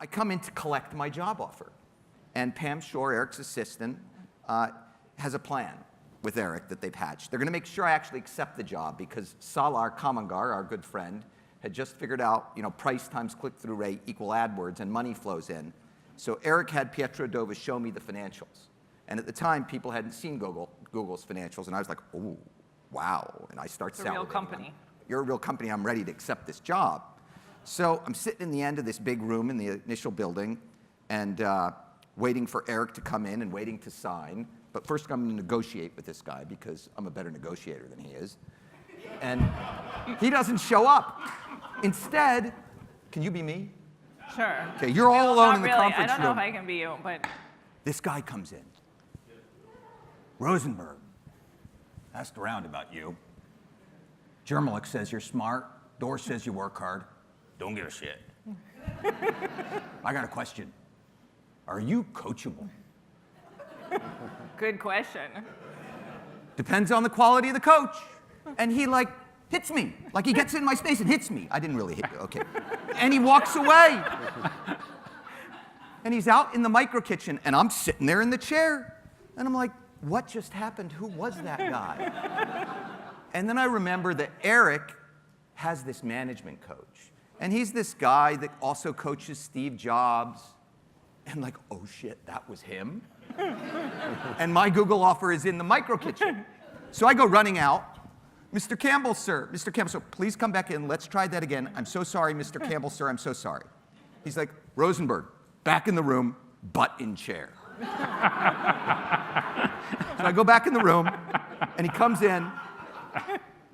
I come in to collect my job offer. And Pam Shore, Eric's assistant, has a plan with Eric that they've hatched. They're going to make sure I actually accept the job because Salar Kamangar, our good friend, had just figured out, price times click-through rate equal AdWords, and money flows in. So Eric had Pietro Dova show me the financials. And at the time, people hadn't seen Google's financials, and I was like, oh, wow. And I start salivating. It's a real company. You're a real company. I'm ready to accept this job. So I'm sitting in the end of this big room in the initial building and waiting for Eric to come in and waiting to sign. But first I'm going to negotiate with this guy because I'm a better negotiator than he is. And he doesn't show up. Instead, can you be me? Sure. Okay, you're all alone in the really. conference room. I don't know if I can be you, but... This guy comes in. Rosenberg. Asked around about you. Jermalik says you're smart. Dor says you work hard. Don't give a shit. I got a question. Are you coachable? Good question. Depends on the quality of the coach. And he hits me. He gets in my space and hits me. I didn't really hit you, okay. And he walks away. And he's out in the micro kitchen and I'm sitting there in the chair. And I'm like, what just happened? Who was that guy? And then I remember that Eric has this management coach. And he's this guy that also coaches Steve Jobs. And oh shit, that was him? And my Google offer is in the micro kitchen. So I go running out. Mr. Campbell, sir. Mr. Campbell, sir, please come back in. Let's try that again. I'm so sorry, Mr. Campbell, sir. I'm so sorry. He's like, Rosenberg, back in the room, butt in chair. So I go back in the room, and he comes in.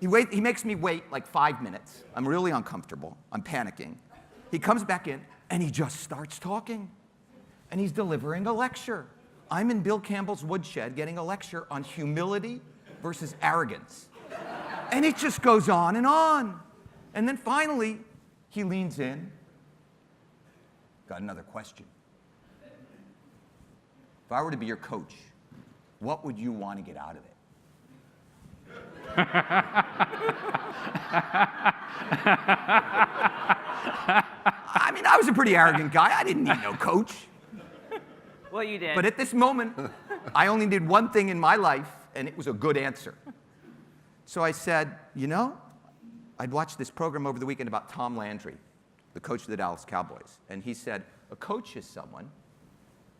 He makes me wait 5 minutes. I'm really uncomfortable. I'm panicking. He comes back in, and he just starts talking. And he's delivering a lecture. I'm in Bill Campbell's woodshed getting a lecture on humility versus arrogance. And it just goes on. And then finally, he leans in. Got another question. If I were to be your coach, what would you want to get out of it? I mean, I was a pretty arrogant guy. I didn't need no coach. Well, you did. But at this moment, I only did one thing in my life, and it was a good answer. So I said, I'd watched this program over the weekend about Tom Landry, the coach of the Dallas Cowboys. And he said, a coach is someone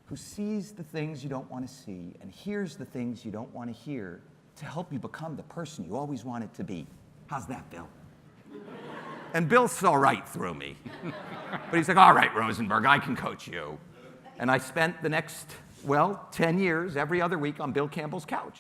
who sees the things you don't want to see and hears the things you don't want to hear to help you become the person you always wanted to be. How's that, Bill? And Bill saw right through me. But he's like, all right, Rosenberg, I can coach you. And I spent the next, 10 years every other week on Bill Campbell's couch.